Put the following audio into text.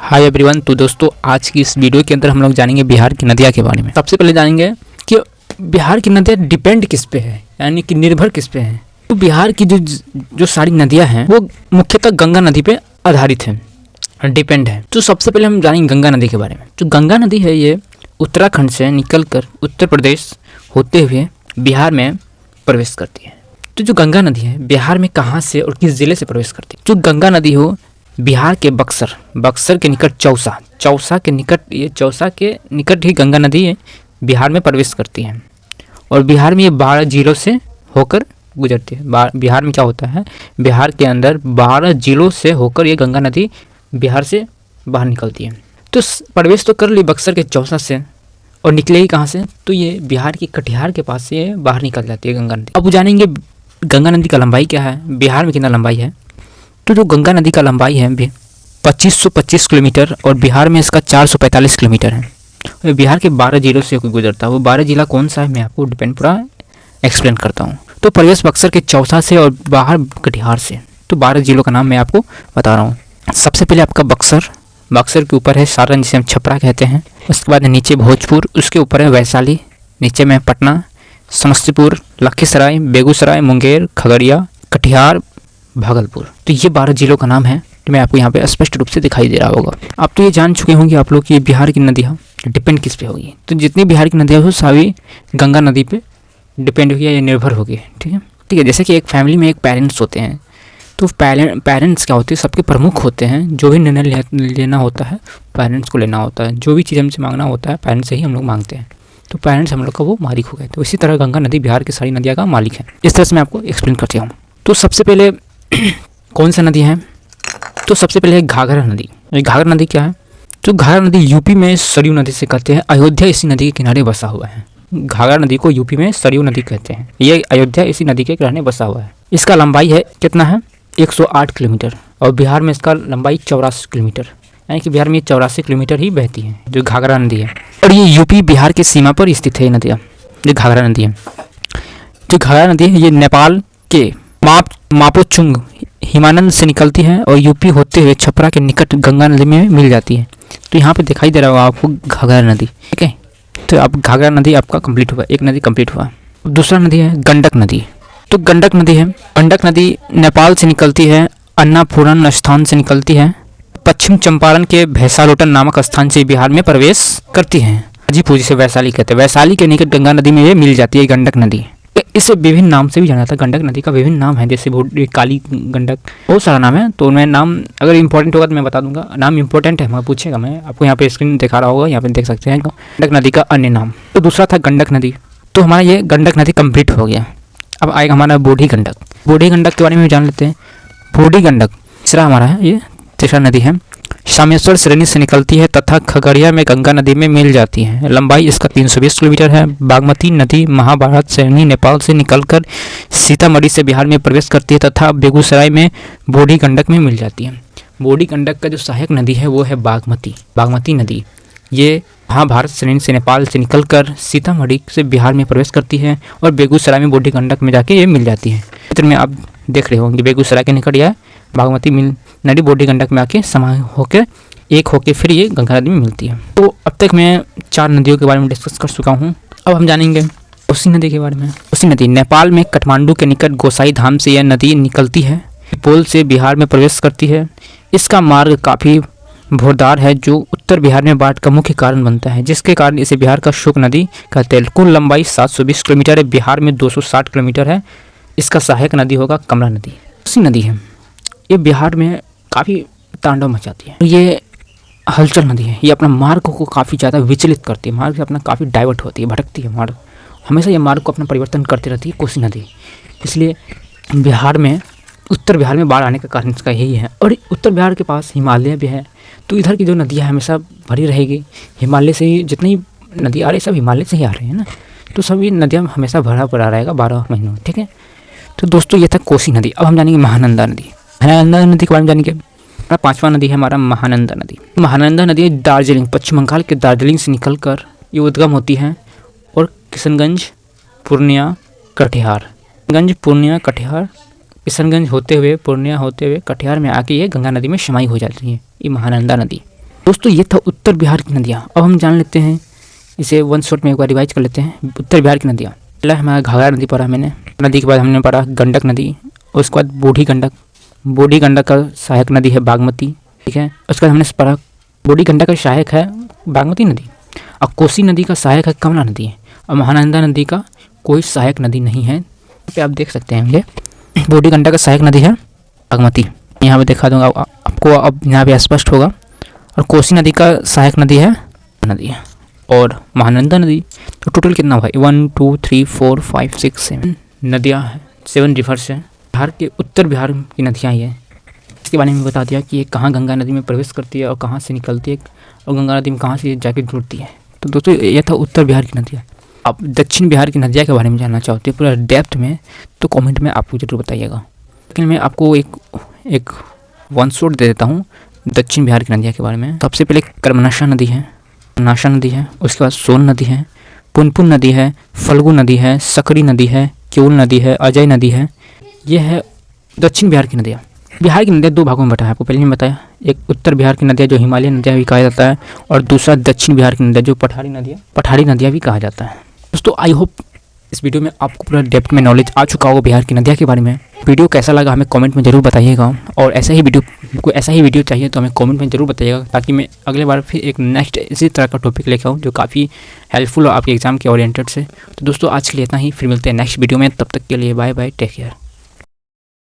Hi everyone. तो दोस्तों आज की इस वीडियो के अंदर हम लोग जानेंगे बिहार की नदियाँ के बारे में। सबसे पहले जानेंगे कि बिहार की नदियाँ डिपेंड किस पे है, यानी कि निर्भर किस पे है। तो बिहार की जो सारी नदियाँ हैं वो मुख्यतः गंगा नदी पे आधारित है, डिपेंड है। तो सबसे पहले हम जानेंगे गंगा नदी के बारे में। जो गंगा नदी है ये उत्तराखंड से निकल कर उत्तर प्रदेश होते हुए बिहार में प्रवेश करती है। तो जो गंगा नदी है बिहार में कहाँ से और किस जिले से प्रवेश करती है? जो गंगा नदी हो बिहार के बक्सर के निकट चौसा के निकट ही गंगा नदी बिहार में प्रवेश करती है और बिहार में ये 12 जिलों से होकर गुजरती है। बिहार में क्या होता है, बिहार के अंदर 12 जिलों से होकर ये गंगा नदी बिहार से बाहर निकलती है। तो प्रवेश तो कर ली बक्सर के चौसा से और निकलेगी कहाँ से, तो ये बिहार की कटिहार के पास से बाहर निकल जाती है गंगा नदी। अब जानेंगे गंगा नदी का लंबाई क्या है, बिहार में कितना लंबाई है। तो जो गंगा नदी का लंबाई है 2525 किलोमीटर और बिहार में इसका 445 किलोमीटर है। बिहार के 12 जिलों से गुजरता है। वो 12 जिला कौन सा है मैं आपको डिपेंड पूरा एक्सप्लेन करता हूँ। तो प्रवेश बक्सर के चौसा से और बाहर कटिहार से। तो 12 जिलों का नाम मैं आपको बता रहा हूँ। सबसे पहले आपका बक्सर के ऊपर है सारण, जिसे हम छपरा कहते हैं। उसके बाद नीचे भोजपुर, उसके ऊपर है वैशाली, नीचे में पटना, समस्तीपुर, लखीसराय, बेगूसराय, मुंगेर, खगड़िया, कटिहार, भागलपुर। तो ये 12 जिलों का नाम है जो मैं आपको यहाँ पे स्पष्ट रूप से दिखाई दे रहा होगा। आप तो ये जान चुके होंगे आप लोग कि बिहार की नदियाँ डिपेंड किस पे होगी। तो जितनी बिहार की नदियाँ हो सभी गंगा नदी पे डिपेंड होगी या निर्भर होगी। ठीक है। जैसे कि एक फैमिली में एक पेरेंट्स होते हैं, तो पेरेंट्स क्या होते हैं, सबके प्रमुख होते हैं। जो भी निर्णय लेना होता है पेरेंट्स को लेना होता है। जो भी चीज़ हमसे मांगना होता है पेरेंट्स से ही हम लोग मांगते हैं। तो पेरेंट्स हम लोग का वो मालिक हो गए। तो इसी तरह गंगा नदी बिहार की सारी नदियाँ का मालिक है। इस तरह से मैं आपको एक्सप्लेन करती हूँ। तो सबसे पहले कौन सा नदी है, तो सबसे पहले है घाघरा नदी। घाघरा नदी क्या है, तो घाघरा नदी यूपी में सरयू नदी से कहते हैं। अयोध्या इसी नदी के किनारे बसा हुआ है। घाघरा नदी को यूपी में सरयू नदी कहते हैं। ये अयोध्या इसी नदी के किनारे बसा हुआ है। इसका लंबाई है कितना है 108 किलोमीटर और बिहार में इसका लंबाई 84 किलोमीटर, यानी कि बिहार में 84 किलोमीटर ही बहती है जो घाघरा नदी है। और ये यूपी बिहार की सीमा पर स्थित है। ये नदियाँ जो घाघरा नदी है, जो घाघरा नदी है ये नेपाल के मापोचुंग हिमानंद से निकलती है और यूपी होते हुए छपरा के निकट गंगा नदी में मिल जाती है। तो यहाँ पे दिखाई दे रहा होगा आपको घाघरा नदी। ठीक है, तो अब घाघरा नदी आपका कंप्लीट हुआ, एक नदी कंप्लीट हुआ। दूसरा नदी है गंडक नदी। तो गंडक नदी है, गंडक नदी नेपाल से निकलती है, अन्नापूर्णा स्थान से निकलती है, पश्चिम चंपारण के भैंसालोटन नामक स्थान से बिहार में प्रवेश करती है। हाजीपुर जिसे वैशाली कहते हैं, वैशाली के निकट गंगा नदी में ये मिल जाती है गंडक नदी। इसे विभिन्न नाम से भी जाना जाता है। गंडक नदी का विभिन्न नाम है, जैसे काली गंडक, बहुत सारा नाम है। तो मैं नाम अगर इंपॉर्टेंट होगा तो मैं बता दूंगा। नाम इंपॉर्टेंट है, मैं पूछेगा, मैं आपको यहाँ पे स्क्रीन दिखा रहा होगा, यहाँ पे देख सकते हैं गंडक नदी का अन्य नाम। तो दूसरा था गंडक नदी। तो हमारा ये गंडक नदी कंप्लीट हो गया। अब आएगा हमारा बूढ़ी गंडक। बूढ़ी गंडक के बारे में जान लेते हैं। बूढ़ी गंडक तीसरा हमारा है, ये तीसरा नदी है। शामेश्वर श्रेणी से निकलती है तथा खगड़िया में गंगा नदी में मिल जाती है। लंबाई इसका 320 किलोमीटर है। बागमती नदी महाभारत श्रेणी नेपाल से निकलकर सीतामढ़ी से बिहार में प्रवेश करती है तथा बेगूसराय में बूढ़ी गंडक में मिल जाती है। बूढ़ी गंडक का जो सहायक नदी है वो है बागमती नदी। ये महाभारत श्रेणी से नेपाल से निकलकर सीतामढ़ी से बिहार में प्रवेश करती है और बेगूसराय में बूढ़ी गंडक में जाके ये मिल जाती है। चित्र में आप देख रहे होंगे बेगूसराय के निकट यह बागमती नदी बूढ़ी गंडक में आके समान होकर एक होके फिर ये गंगा नदी में मिलती है। तो अब तक मैं 4 नदियों के बारे में डिस्कस कर चुका हूँ। अब हम जानेंगे कोसी नदी के बारे में। कोसी नदी नेपाल में काठमांडू के निकट गोसाई धाम से यह नदी निकलती है, पोल से बिहार में प्रवेश करती है। इसका मार्ग काफ़ी भोरदार है जो उत्तर बिहार में बाढ़ का मुख्य कारण बनता है, जिसके कारण इसे बिहार का शुक नदी कहते हैं। कुल लंबाई 720 किलोमीटर है, बिहार में 260 किलोमीटर है। इसका सहायक नदी होगा कमला नदी। कोसी नदी है, ये बिहार में काफ़ी तांडव मचाती है। ये हलचल नदी है, ये अपना मार्ग को काफ़ी ज़्यादा विचलित करती है, मार्ग से अपना काफ़ी डाइवर्ट होती है, भटकती है मार्ग, हमेशा ये मार्ग को अपना परिवर्तन करती रहती है कोसी नदी। इसलिए बिहार में उत्तर बिहार में बाढ़ आने का कारण इसका यही है। और उत्तर बिहार के पास हिमालय भी है, तो इधर की जो नदियाँ हमेशा भरी रहेगी। हिमालय से ही जितनी नदी आ रही सब हिमालय से ही आ रही है ना, तो सभी नदियाँ हमेशा भरा पड़ा रहेगा 12 महीनों। ठीक है, तो दोस्तों ये था कोसी नदी। अब हम जानेंगे महानंदा नदी। महानंदा नदी के बारे में जानेंगे। हमारा 5वां नदी है हमारा महानंदा नदी। महानंदा नदी दार्जिलिंग पश्चिम बंगाल के दार्जिलिंग से निकलकर ये उद्गम होती है और किशनगंज पूर्णिया कटिहार किशनगंज होते हुए पूर्णिया होते हुए कटिहार में आके ये गंगा नदी में समाई हो जाती है। ये महानंदा नदी। दोस्तों ये था उत्तर बिहार की नदियाँ। अब हम जान लेते हैं इसे वन शॉट में एक बार रिवाइज कर लेते हैं। उत्तर बिहार की नदियाँ, पहला हमारा घाघरा नदी पढ़ा मैंने, नदी के बाद हमने पढ़ा गंडक नदी, उसके बाद बूढ़ी गंडक का सहायक नदी है बागमती, ठीक है। उसके बाद हमने पढ़ा बूढ़ी गंडक का सहायक है बागमती नदी, और कोसी नदी का सहायक है कमला नदी, और महानंदा नदी का कोई सहायक नदी नहीं है। यहाँ पे आप देख सकते हैं, ये बूढ़ी गंडक का सहायक नदी है बागमती, यहाँ पे दिखा दूंगा आपको, अब यहाँ पे स्पष्ट होगा। और कोसी नदी का सहायक नदी है और महानंदा नदी। तो टोटल कितना हुआ, 1 2 3 4 5 6 7 नदियाँ हैं, 7 रिवर्स हैं। बिहार के उत्तर बिहार की नदियाँ ये, इसके बारे में बता दिया कि ये कहाँ गंगा नदी में प्रवेश करती है और कहाँ से निकलती है, और गंगा नदी में कहाँ से जाके जुड़ती है। तो दोस्तों ये था उत्तर बिहार की नदियाँ। आप दक्षिण बिहार की नदियाँ के बारे में जानना चाहते हैं पूरा डेप्थ में, तो कमेंट में आपको जरूर बताइएगा। लेकिन मैं आपको एक वन शॉट दे देता हूँ दक्षिण बिहार की नदियाँ के बारे में। सबसे पहले कर्मनाशा नदी है, उसके बाद सोन नदी है, पुनपुन नदी है, फल्गु नदी है, सकरी नदी है, क्यूल नदी है, अजय नदी है। यह है दक्षिण बिहार की नदियाँ। बिहार की नदियाँ 2 भागों में बटा है, आपको पहले ही बताया। एक उत्तर बिहार की नदियाँ जो हिमालय नदियाँ भी कहा जाता है, और दूसरा दक्षिण बिहार की नदियाँ जो पठारी नदियाँ भी कहा जाता है। दोस्तों आई होप इस वीडियो में आपको पूरा डेप्थ में नॉलेज आ चुका होगा बिहार की नदियाँ के बारे में। वीडियो कैसा लगा हमें कमेंट में ज़रूर बताइएगा, और ऐसा ही वीडियो चाहिए तो हमें कमेंट में ज़रूर बताइएगा, ताकि मैं अगले बार फिर एक नेक्स्ट इसी तरह का टॉपिक लेकर आऊँ जो काफ़ी हेल्पफुल हो आपके एग्जाम के ओरिएंटेड से। तो दोस्तों आज के लिए इतना ही, फिर मिलते हैं नेक्स्ट वीडियो में, तब तक के लिए बाय बाय, टेक केयर।